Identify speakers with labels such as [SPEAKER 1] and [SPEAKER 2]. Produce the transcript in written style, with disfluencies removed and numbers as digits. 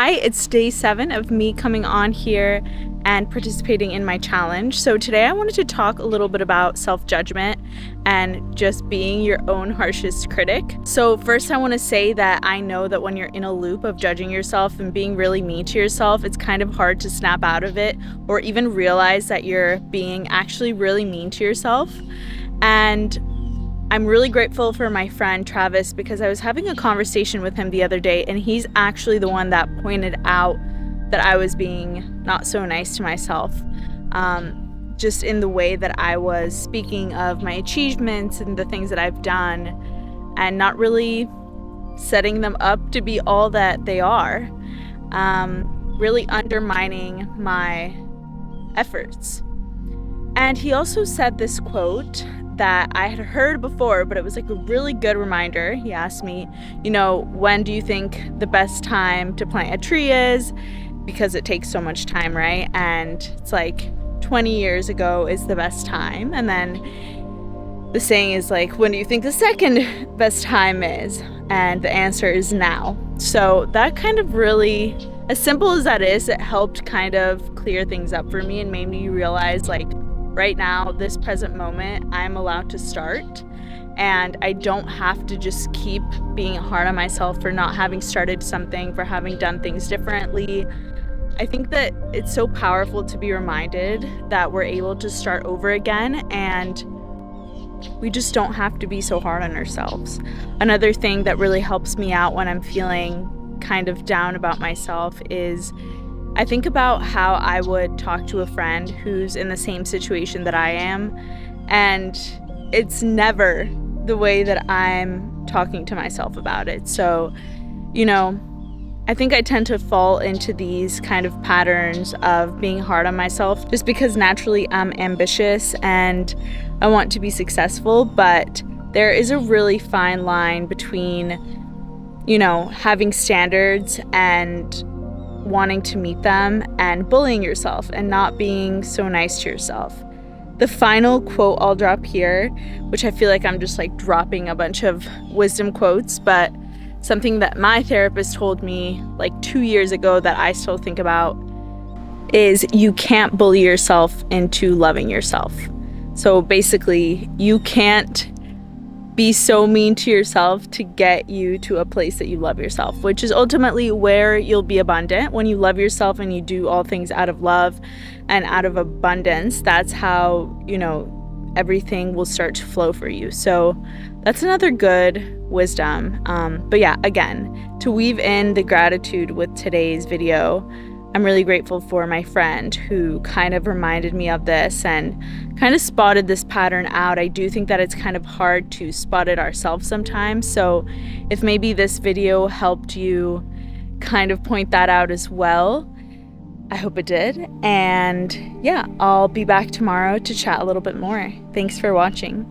[SPEAKER 1] Hi, it's day 7 of me coming on here and participating in my challenge. So today I wanted to talk a little bit about self-judgment and just being your own harshest critic. So first I want to say that I know that when you're in a loop of judging yourself and being really mean to yourself, it's kind of hard to snap out of it or even realize that you're being actually really mean to yourself. And I'm really grateful for my friend Travis because I was having a conversation with him the other day, and he's actually the one that pointed out that I was being not so nice to myself, just in the way that I was speaking of my achievements and the things that I've done and not really setting them up to be all that they are, really undermining my efforts. And he also said this quote that I had heard before, but it was like a really good reminder. He asked me, when do you think the best time to plant a tree is? Because it takes so much time, right? And it's like 20 years ago is the best time. And then the saying is like, when do you think the second best time is? And the answer is now. So that kind of really, as simple as that is, it helped kind of clear things up for me and made me realize, like, right now, this present moment, I'm allowed to start, and I don't have to just keep being hard on myself for not having started something, for having done things differently. I think that it's so powerful to be reminded that we're able to start over again, and we just don't have to be so hard on ourselves. Another thing that really helps me out when I'm feeling kind of down about myself is I think about how I would talk to a friend who's in the same situation that I am, and it's never the way that I'm talking to myself about it. So, I think I tend to fall into these kind of patterns of being hard on myself just because naturally I'm ambitious and I want to be successful, but there is a really fine line between, having standards and wanting to meet them and bullying yourself and not being so nice to yourself. The final quote I'll drop here, which I feel like I'm just like dropping a bunch of wisdom quotes, but something that my therapist told me like 2 years ago that I still think about is you can't bully yourself into loving yourself. So basically, you can't be so mean to yourself to get you to a place that you love yourself, which is ultimately where you'll be abundant. When you love yourself and you do all things out of love and out of abundance, that's how, everything will start to flow for you. So that's another good wisdom. But yeah, again, to weave in the gratitude with today's video, I'm really grateful for my friend who kind of reminded me of this and kind of spotted this pattern out. I do think that it's kind of hard to spot it ourselves sometimes. So if maybe this video helped you kind of point that out as well, I hope it did. And yeah, I'll be back tomorrow to chat a little bit more. Thanks for watching.